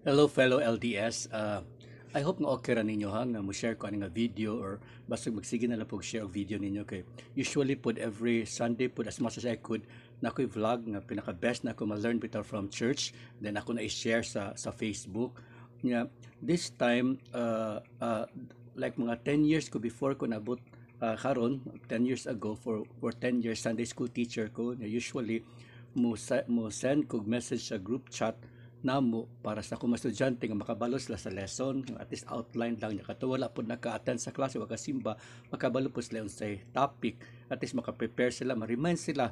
Hello fellow LDS. I hope nga okay ra ninyo ha nga mo share ko ani nga video or basta magsige na lang pog share og video ninyo kay usually put every Sunday put as much as I could na ako'y vlog nga pinaka best na ako ma-learn bitaw from church then ako na i-share sa Facebook nya this time like mga 10 years ko before ko nabot karon 10 years ago for 10 years Sunday school teacher ko usually mo send kog message sa group chat namo para sa akong mga estudyante nga makabalo sila sa lesson at least outline lang niya kato wala pud naka-attend sa klase wag kasimba makabalo po sila unsay topic at least maka-prepare sila ma-remind sila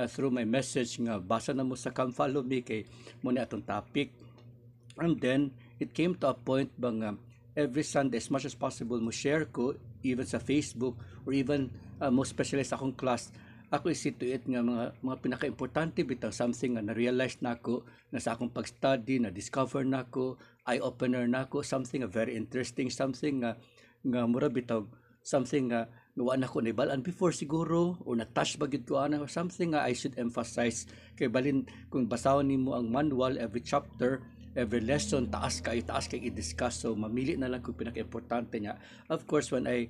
through my message nga basa na mo sa Come Follow Me kay mo ni atong topic. And then it came to a point bang every Sunday as much as possible mo share ko even sa Facebook or even mo especially sa akong class ako isituit nga mga pinaka-importante bitaw something nga na-realize nako na sa akong pag-study na discover nako eye-opener nako something nga very interesting something nga mura bitaw something nga wa na ko nibalaan before siguro o na-touch ba gid ko ana something nga I should emphasize kay balin kung basahon nimo ang manual every chapter every lesson taas kay i-discuss so mamili na lang kung pinaka-importante niya of course when I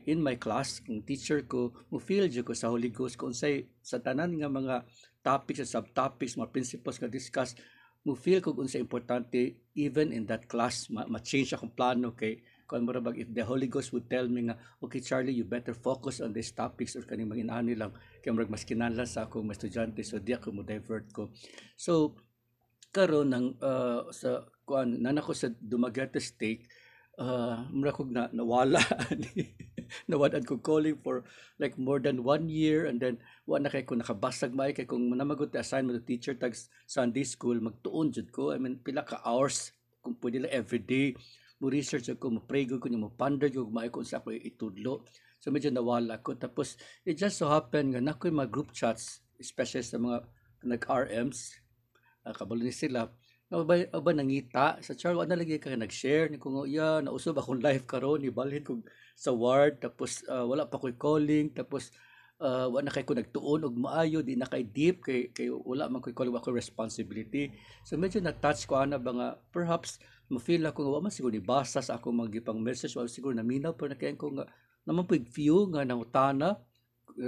in my class kung teacher ko mo feel jud ko sa Holy Ghost kung unsay sa tanan nga mga topics at subtopics mga principles nga discuss mo feel ko unsay importante even in that class ma-change akong plano kay kung mura bag if the Holy Ghost would tell me nga okay Charlie you better focus on these topics or kaning mga inaani lang kay murag mas kinahanglan sa akong mga estudyante so di ako mo divert ko so karon ng sa kuan nanako sa Dumaguete State mura kog nawala nawad ko calling for like more than 1 year and then wa na kay ko nakabasag may kay kung manamagot ta assignment to teacher tag Sunday school magtuon jud ko I mean pila ka hours kung pwede lang every day mo research ko mo pray ko mo ponder ko may ko sa ko itudlo so medyo nawala ko tapos it just so happen nga nakoy mga group chats especially sa mga nag-RMs kabalo ni sila aba nangita sa char na lagi ka nag-share ni kung ya nausob akong live karon ni balhin kog sa ward tapos wala pa ko'y calling tapos wala na kay ko nagtuon og maayo di na kay deep kay wala man ko'y calling ako responsibility so medyo na touch ko ana ba nga perhaps mo feel ako nga wa man siguro ni basa sa ako magipang message wa siguro naminaw pero nakayan ko nga naman pud view nga nangutana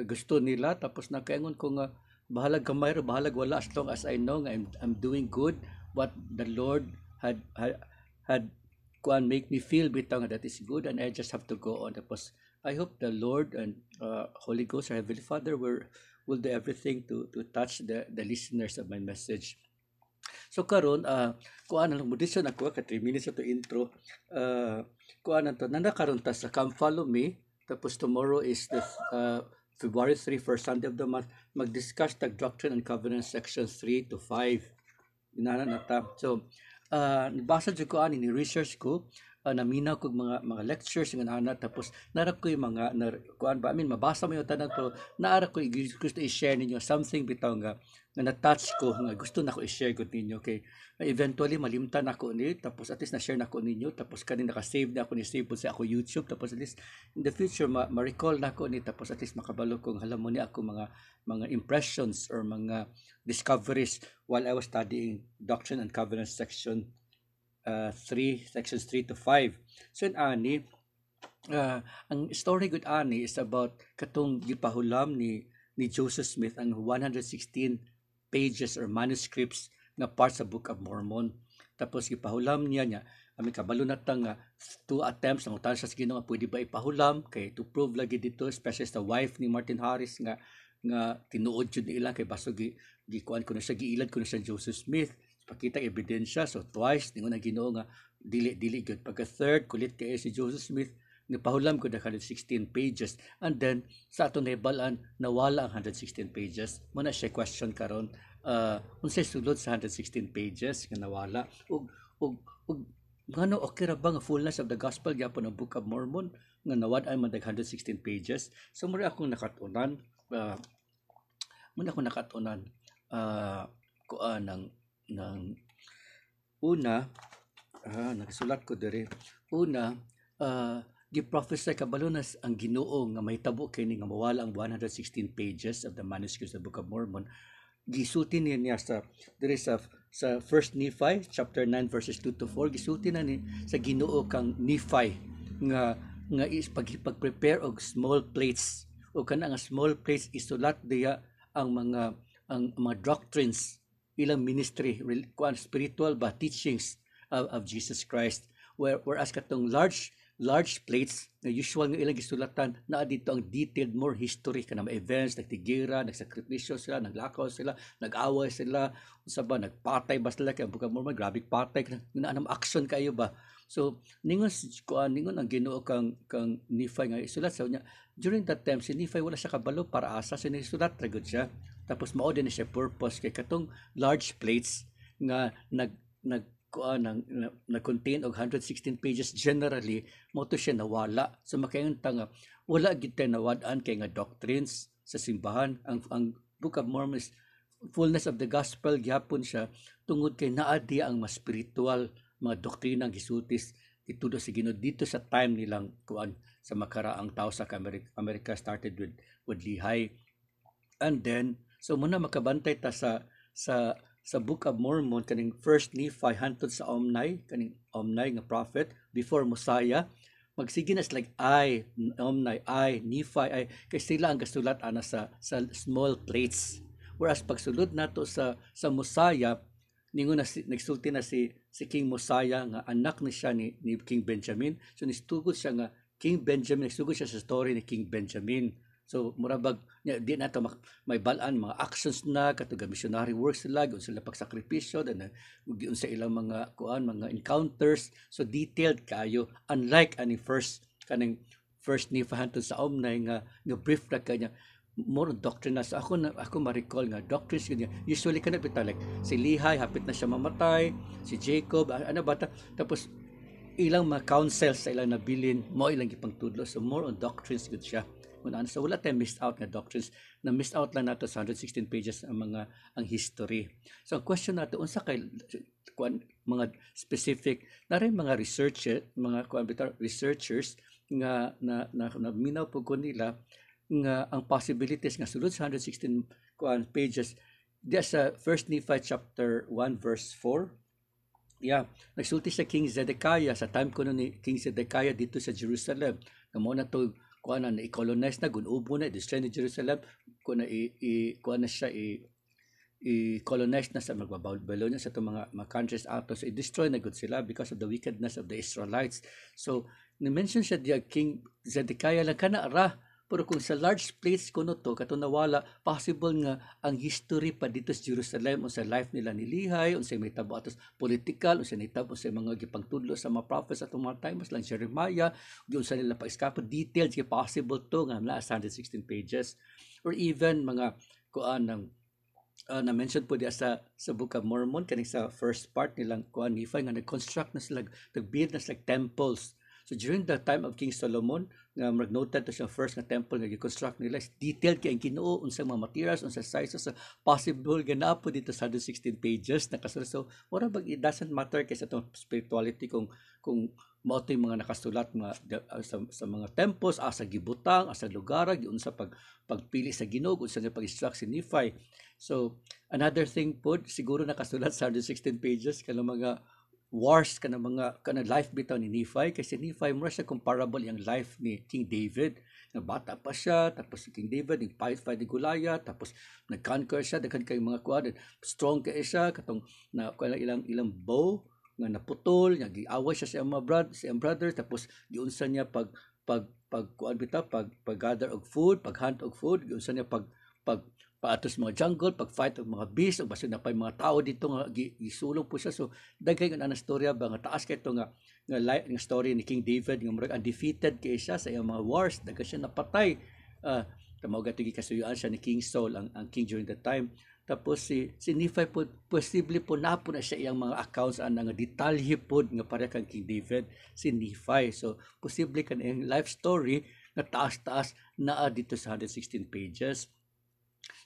gusto nila tapos nakaingon ko nga bahalag gamay ra bahalag wala as long as I know nga I'm doing good what the Lord had kuan make me feel bitaw nga that is good and I just have to go on tapos I hope the Lord and Holy Ghost our Heavenly Father will do everything to touch the listeners of my message so karon kuan lang modisyon ako ka 3 minutes to intro kuan to nanda karon ta sa Come Follow Me tapos tomorrow is the February 3, first Sunday of the month, mag-discuss the Doctrine and Covenants sections 3 to 5. Inana na ta. So, nabasa jud ko ani ni research ko, naminaw kog mga lectures nga ana tapos nara ko yung mga kuan ba I mean mabasa mo yung tanan to naara ko gusto i-share ninyo something bitaw nga na-touch ko nga gusto na ko i-share ko ninyo kay eventually malimtan ako ni tapos at least na-share na ko ninyo tapos kani naka-save na ako ni save po sa ako YouTube tapos at least in the future ma-recall na ko ni tapos at least makabalo kong halam mo ni ako mga impressions or mga discoveries while I was studying Doctrine and Covenants section 3 sections 3 to 5 so ani ang story good ani is about katong gipahulam ni Joseph Smith ang 116 pages or manuscripts nga part sa Book of Mormon tapos gipahulam niya ami kabalo na tang 2 attempts ang utan sa Ginoo nga pwede ba ipahulam kay to prove lagi dito especially sa wife ni Martin Harris nga tinuod jud nila kay baso gikuan ko na siya giilad ko na siya Joseph Smith pakita ebidensya so twice ningon ang Ginoo nga dili gyud pagka third kulit kay si Joseph Smith nipahulam ko na 116 pages and then sa aton nahibalan nawala ang 116 pages mo na siya question karon unsay sulod sa 116 pages nga nawala ug ngano okay ra ba nga fullness of the gospel gyapon ang Book of Mormon nga nawad ay man 116 pages so mo akong nakatunan muna akong nakatunan kuan ng una nakasulat ko diri una gi-prophesy kabalo na ang Ginoo nga mahitabo kini nga mawala ang 116 pages of the manuscripts of the Book of Mormon gisulti niya sa there is a sa First Nephi chapter 9 verses 2 to 4 gisulti na ni sa Ginoo kang Nephi nga is pag-prepare og small plates o kana nga small plates isulat diya ang mga doctrines ilang ministry kuan spiritual ba teachings of Jesus Christ, whereas katong large plates na usual nga ilang gisulatan na dito ang detailed more history kana mga events, nagtigira, nagsakripisyo sila, naglakaw sila, nag-away sila, unsa ba nagpatay ba sila kay buka mo grabe patay na anam action kayo ba. So ningon ang Ginoo kang Nephi nga isulat sa niya during that time si Nephi wala siya kabalo para asa sinisulat ra gud siya. Tapos mao din siya purpose kay katong large plates nga nag-contain og 116 pages generally mo to siya nawala. So makaingon ta nga wala gid tay nawad-an kay nga doctrines sa simbahan. Ang Book of Mormon is fullness of the gospel gyapon siya tungod kay naa diya ang mas spiritual mga doktrina ang gisultis itudo sa Ginoo dito sa time nilang kuan sa makaraang tao sa America started with Lehi. And then so muna makabantay ta sa Book of Mormon kaning First Nephi hantod sa Omni nga prophet before Mosiah magsige na like Omni Nephi kay sila ang gasulat ana sa small plates, whereas pagsulod nato sa Mosiah ningon na nagsulti na si King Mosiah nga anak ni siya ni King Benjamin, so nistugod siya nga King Benjamin, nagsugo siya sa story ni King Benjamin. So murabag di na ito may balaan mga actions na katong missionary works sila, giun sila pagsakripisyo, giun sa ilang mga mga encounters, so detailed kayo unlike kaning first Nephi hantod sa Omni nga brief na kanya more doctrine na. So ako ma-recall nga doctrines yun usually kana bitaw like si Lehi hapit na siya mamatay, si Jacob ano ba tapos ilang mga counsels sa ilang nabilin mo ilang gipangtudlo, so more on doctrines gud siya. So wala tayong missed out nga doctrines, na missed out lang nato sa 116 pages ang history. So ang question nato unsa kay mga specific na rin mga researchers nga minaw po ko nila nga ang possibilities nga sulod sa 116 pages diya sa First Nephi chapter 1 verse 4. Nagsulti sa King Zedekiah sa time kuno ni King Zedekiah dito sa Jerusalem nga mo na to na i-colonize na gunubo na i-destroy ni Jerusalem kuna i-colonize na sa Babylonia sa itong mga countries ato, so i-destroy na gud sila because of the wickedness of the Israelites. So ni-mention siya diya King Zedekiah lang kana ra, pero kung sa large plates kuno to katong nawala, possible nga ang history pa dito sa Jerusalem o sa life nila ni Lehi, unsay may tabo atos political, unsay nitabo sa mga gipangtudlo sa mga prophets atong mga times lang Jeremiah, unsa nila pa-escape details kay possible to nga na 116 pages, or even mga na-mention po diya sa Book of Mormon kaning sa first part nilang Nephi nga nag-construct na sila, nag-build na sila temples. So during the time of King Solomon, nga mag-noted to siya first nga temple nga gi-construct nila, detailed kay ang Ginoo unsang mga materials, unsang sizes, possible nga na po dito sa 116 pages nakasulat. So wala bag it doesn't matter kay sa itong spirituality kung mao to yung mga nakasulat sa mga temples, sa gibutang, sa lugar, giunsa pagpili sa Ginoo, unsa nga pag-instruct si Nephi. So another thing po siguro nakasulat sa 116 pages kanang mga wars kana life bitaw ni Nephi, kasi Nephi mura siya comparable yung life ni King David nga bata pa siya, tapos si King David nag-fight ni Goliath, tapos nag-conquer siya, daghan kay mga strong kay siya katong na ilang bow nga naputol, nga giaway siya sa mga brothers, tapos giunsa niya pag gather og food, pag-hunt og food, giunsa niya pag paatos mga jungle, pag-fight og mga beast, o basta na pa mga tao dito nga gisulong po siya. So daghay nga ana storya ba nga taas kay ito nga story ni King David nga murag undefeated kay siya sa iyang mga wars, daghan siya napatay. Tamaw gatigi kasuyuan siya ni King Saul ang king during that time. Tapos si Nephi po posible po na siya iyang mga accounts nga detalye po nga pareha kang King David si Nephi. So posible kan iyang life story na taas-taas naa dito sa 116 pages.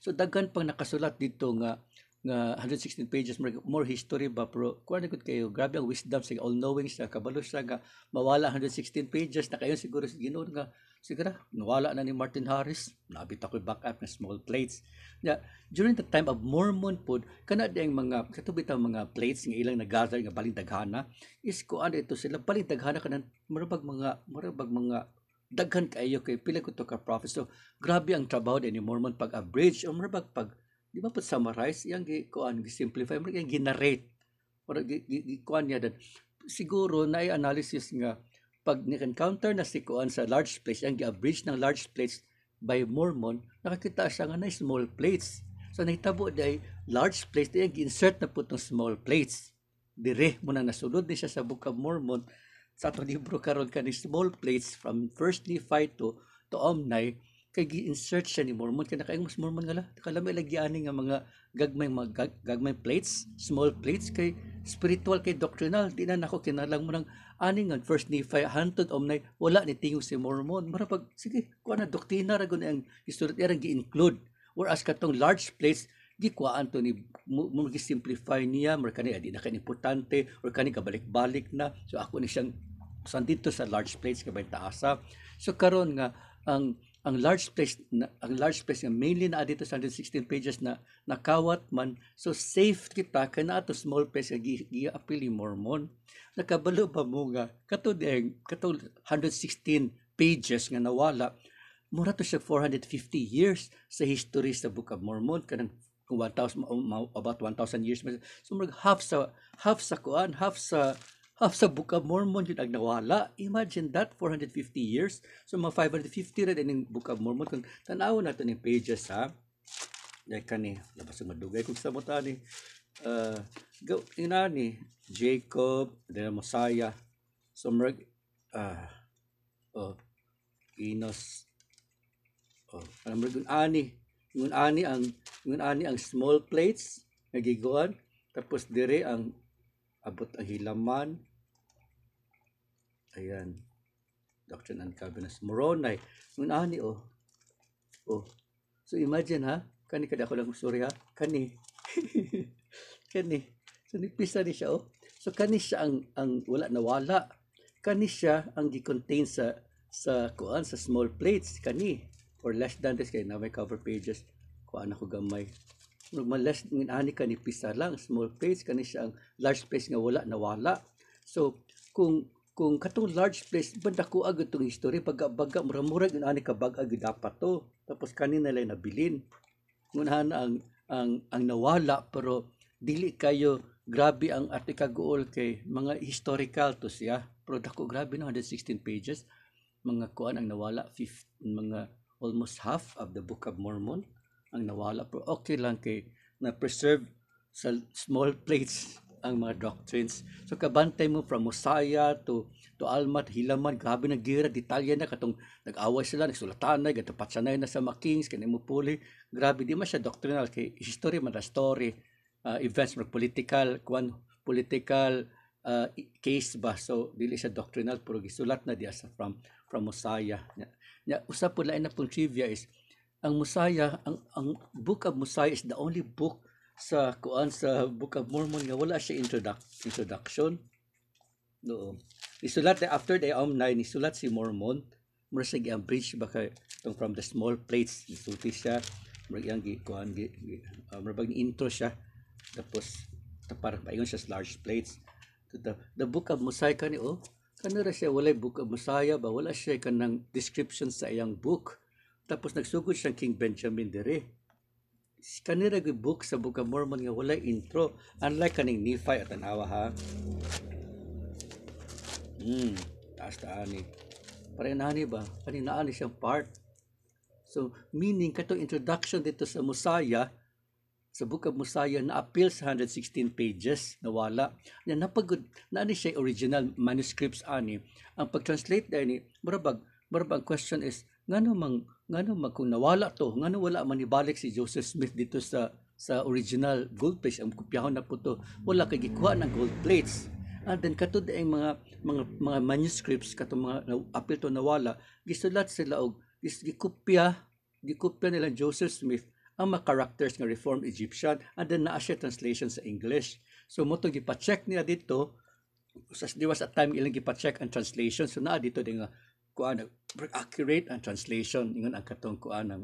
So daghan pang nakasulat dito nga 116 pages, more history ba, pero kuha na kayo, grabe ang wisdom, all knowing siya, kabalo siya nga mawala 116 pages na kayo siguro sa Ginoo nga sigara nawala na ni Martin Harris, nabit ako backup na small plates. Nya during the time of Mormon pod kana ding mga katubit ang mga plates nga ilang nagather nga baling daghana is kuan ito sila baling daghana kanan marabag mga daghan kaayo kay pila ko to ka prophet. So grabe ang trabaho ni Mormon pag average o marabag pag di ba pud summarize yang kuan gi-simplify mo yang ginarrate or kuan niya dan siguro na analysis nga pag ni-encounter na si kuan sa large plates, ang gi-average ng large plates by Mormon, nakakita siya nga na small plates. So nahitabo day large plates, di gi-insert na po itong small plates. Dire mo na nasulod ni siya sa Book of Mormon, sa atong libro karon ka ni small plates from First Nephi to Omni, kay gi-insert siya ni Mormon. Kaya nakaing mas Mormon nga la, kalami lagi-ani nga mga gagmay plates, small plates, kay spiritual kay doctrinal. Di na nako kinalang mo ng ani nga First Nephi hantod Omni wala ni tingog si Mormon marapag sige kuan na doktrina ra gud ang historia erang gi-include whereas katong large plates gikuan to ni mo gi-simplify niya mar kani adi na kani importante or kani kabalik-balik na so ako ni siyang sandito sa large plates kabay taasa so karon nga ang large plates nga mainly na dito sa 116 pages na nakawat man so safe kita kana ato small plates nga gi-apili Mormon nakabalo ba mo nga katong 116 pages nga nawala mura to siya 450 years sa history sa Book of Mormon kanang 1,000 about 1,000 years so murag half sa Book of Mormon yun ang nawala. Imagine that, 450 years. So, mga 550 rin in Book of Mormon. Kung tanaw natin yung pages, ha? Dahil ka ni, labas yung madugay. Kung sa mo ta ni, ni Jacob, then Mosiah. So, Enos. Yung ani ang small plates, nagiguan. Tapos, dire ang abot ang hilaman. Ayan. Doctrine and Covenants. Moroni. Ngun ani So imagine ha. Kani kada ko lang sorry ha. Kani. Kani. So nipisa ni siya So kani siya ang wala nawala. Kani siya ang gi-contain sa kuan sa small plates kani or less than this kay na may cover pages. Kuan ako gamay. Less ng ani ka ni pisa lang small plates kani siya ang large plates nga wala nawala so kung katong large plates banda ko agad tong history pagka mura-mura ani ka bag-ag dapat to tapos kanina lang nabilin ngunahan ang nawala pero dili kayo grabe ang artikagool kay mga historical to siya pero dako grabe no 116 pages mga kuan ang nawala mga almost half of the Book of Mormon ang nawala pero okay lang kay na preserve sa small plates ang mga doctrines so kabantay mo from Mosiah to Alma Hilaman grabe na gira detalye na katong nag-away sila nagsulatan na gatapatsanay na sa mga kings kani mo puli grabe di man siya doctrinal kay history man na story events mo political case ba so dili siya doctrinal pero gisulat na diya sa from Mosiah nya usap pud lain na pong trivia is ang Mosiah, ang Book of Mosiah is the only book sa Book of Mormon nga wala siya introduction. No. Isulat after the Omni, nisulat si Mormon, mura siya gi-bridge baka from the small plates, isulti siya, mura yang mura ni intro siya. Tapos para paingon siya sa large plates. The Book of Mosiah kani kanira siya wala Book of Mosiah ba wala siya kanang description sa iyang book. Tapos nagsugod siyang King Benjamin dire. Kanira gyud book sa Book of Mormon nga walay intro. Unlike kaning Nephi at tanawa ha. Taas ani. Pare nani ba? Kanina ani siyang part. So meaning katong introduction dito sa Mosiah sa Book of Mosiah na appeal sa 116 pages nawala. Yan napagod na ani siya original manuscripts ani. Ang pag-translate dahil ni marabag question is ngano man kung nawala to ngano wala man ibalik si Joseph Smith dito sa original gold plates ang kopyahon na po to wala kay gikuha ng gold plates and then katud ang mga manuscripts katong mga apil to nawala gisulat sila og gikopya nila Joseph Smith ang mga characters nga Reformed Egyptian and then naa siya translation sa English so mo to gipa-check niya dito sa time ilang gipa-check ang translation so naa dito din nga kuan accurate ang translation ingon ang katong kuan ng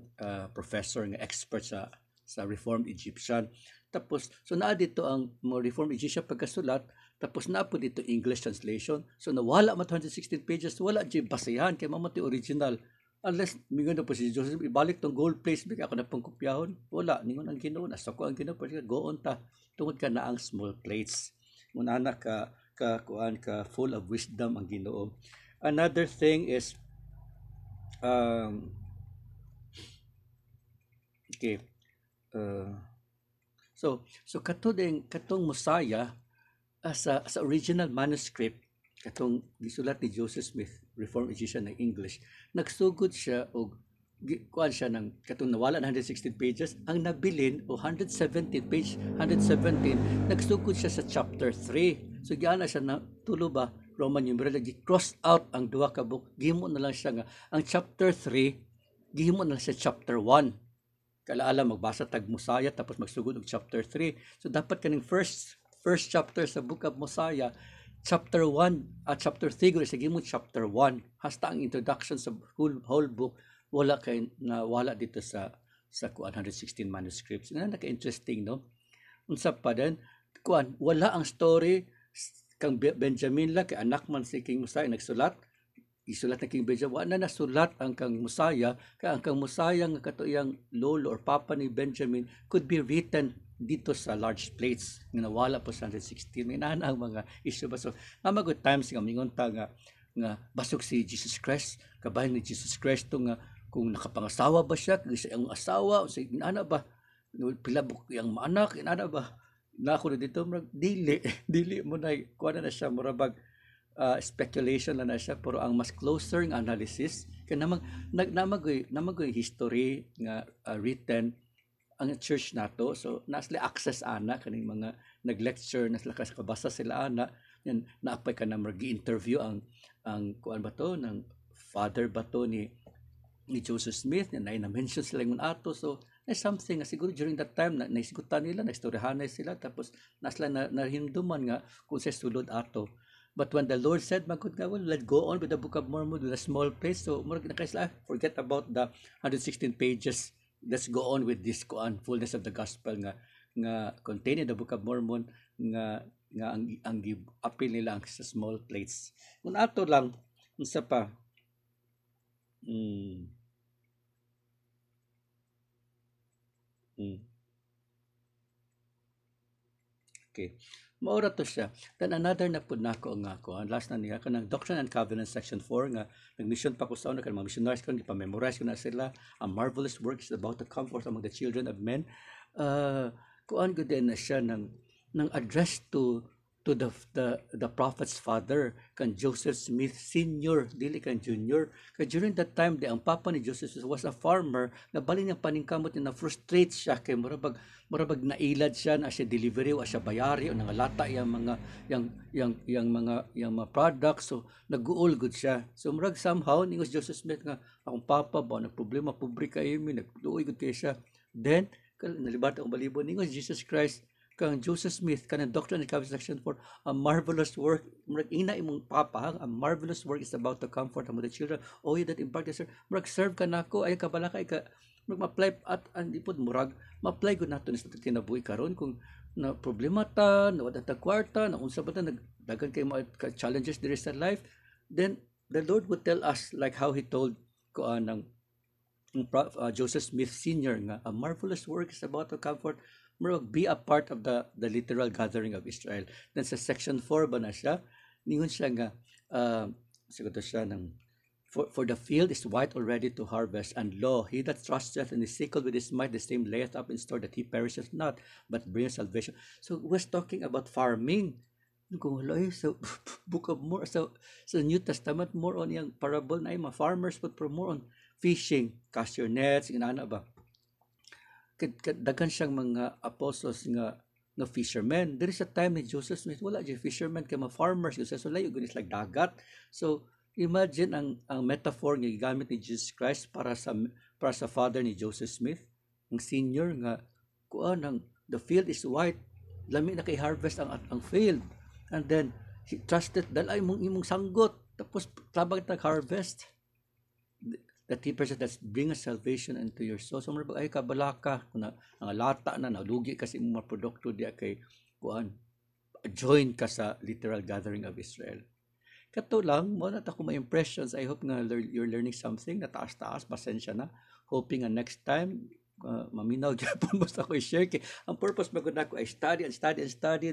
professor nga expert sa Reformed Egyptian. Tapos so naa dito ang mga Reformed Egyptian pagkasulat, tapos naa po dito English translation. So nawala man 116 pages, wala di basehan kay mamo ti original. Unless mingon na po si Joseph ibalik tong gold place bigay ako na pang kopyahon, wala ningon ang Ginoo nasa ko ang Ginoo pero go on ta tungod ka na ang small plates. Munana ka kuan ka full of wisdom ang Ginoo. Another thing is okay, so katong Mosiah sa original manuscript katong gisulat ni Joseph Smith Reformed Egyptian na English, nagsugod siya og kuan siya ng katong nawala na 116 pages, ang nabilin o 117 page 117 nagsugod siya sa chapter 3. So giana siya na tulo ba Roman numeral gi-cross out ang duha ka book, gihimo na lang siya nga ang chapter 3 gihimo na lang siya chapter 1. Kalaala magbasa tag Mosiah tapos magsugod og chapter 3. So dapat kaning first chapter sa book of Mosiah chapter 1 at chapter 3 gud sa gihimo chapter 1 hasta ang introduction sa whole book wala kay nawala dito sa 116 manuscripts. Nga naka-interesting no. Unsa pa din kuan wala ang story kang Benjamin la kay anak man si King Mosiah nagsulat. Isulat na King Benjamin wala na nasulat ang kang Mosiah kay ang kang Mosiah nga katuyang lolo or papa ni Benjamin could be written dito sa large plates nga nawala po sa 116 may nana ang mga issue ba so good times nga mingon ta nga basog si Jesus Christ kabahin ni Jesus Christ to nga kung nakapangasawa ba siya kung siya ang asawa o sa inana ba pila yang maanak inana ba na ako dito dili mo na kuha na siya murabag speculation na siya pero ang mas closer nga analysis kay namagoy history nga written ang church nato so nasli access ana kaning mga nag-lecture nasla kabasa sila ana yan naapay ka na mag-interview ang kuan ba to ng father ba to ni Joseph Smith na mention sila yung ato so something siguro during that time na naisigutan nila naistoryahan sila tapos nasla na hinduman nga kung sa sulod ato. But when the Lord said, "Magud nga, well, let's go on with the Book of Mormon with a small place," so forget about the 116 pages. Let's go on with this kuan fullness of the gospel nga contained in the Book of Mormon nga ang appeal nila sa small plates. Kung ato lang unsa pa okay. Maura to siya. Then another na pud nako nga ko. Last na niya kanang Doctrine and Covenants section 4 nga nag-mission pa ko sa una kanang mga missionaries ko gipa-memorize ko na sila. A marvelous work is about to come forth among the children of men. Kuan gud na siya ng address to the prophet's father kan Joseph Smith Senior dili kan Junior kay during that time ang papa ni Joseph was a farmer nga bali niyang paningkamot na frustrate siya kay murabag nailad siya na siya delivery o siya bayari o nangalata yang mga products so nag-uol gud siya so murag somehow ningos Joseph Smith nga akong papa ba nagproblema pobre kay mi nagduoy gud kay siya then nalibat ang balibo ningos Jesus Christ kang Joseph Smith kanang Doctrine and Covenants section 4 a marvelous work murag ina imong papa a marvelous work is about to comfort among the children you that impart sir murag serve ka nako ay kabalakay ka murag ma-apply at andipod murag ma-apply gud nato sa tinabuhi karon kung na problema ta na wala ta kwarta na unsa ba ta nagdagan kay mga challenges diri sa life then the Lord would tell us like how he told ko ng Joseph Smith Senior nga a marvelous work is about to comfort be a part of the literal gathering of Israel. Then sa section 4 ba na siya, ningon siya nga, siguro siya ng, for the field is white already to harvest, and lo, he that trusteth and is sickled with his might, the same layeth up in store that he perisheth not, but brings salvation. So we're talking about farming. Kung so Book of Mormon, sa New Testament, more on yung parable na yung mga farmers, but more on fishing, cast your nets, inana ba? Dagan siyang mga apostles nga fishermen. There is a time ni Joseph Smith wala di fishermen kay mga farmers kasi so layo gunis like dagat. So imagine ang metaphor nga gigamit ni Jesus Christ para sa father ni Joseph Smith, ang senior nga kuan ang the field is white, lami na kay harvest ang field. And then he trusted dalay imong sanggot tapos tabang tag harvest. that He person that's bring a salvation into your soul. So ay kabalaka kuna ang lata na nalugi kasi imong mga produkto diya kay kuan join ka sa literal gathering of Israel. Kato lang, mo na ako may impressions. I hope nga you're learning something na taas-taas, pasensya na. Hoping nga next time, maminaw gyapon basta ko i-share kay ang purpose magud nako ay study,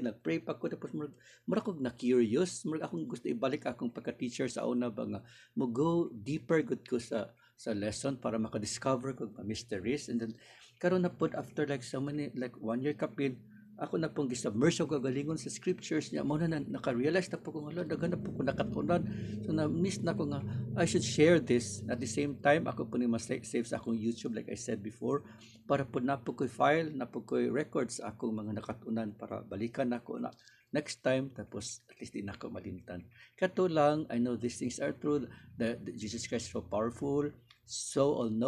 nagpray pa ko tapos mura ko na curious, mura akong gusto ibalik akong pagka-teacher sa una ba nga mo go deeper good ko sa lesson para maka-discover ko mysteries, and then karon na pud after like so many like 1 year kapin ako na pong gisubmerge ko galingon sa scriptures niya mo na naka-realize na po ko nga daghan na po ko nakatunan, so na miss na ko nga I should share this. At the same time ako po ni save sa akong YouTube like I said before para po na po ko file na po ko records sa akong mga nakatunan para balikan ako na next time, tapos at least di na ako malimtan. Kato lang, I know these things are true, that Jesus Christ is so powerful, so all-knowing.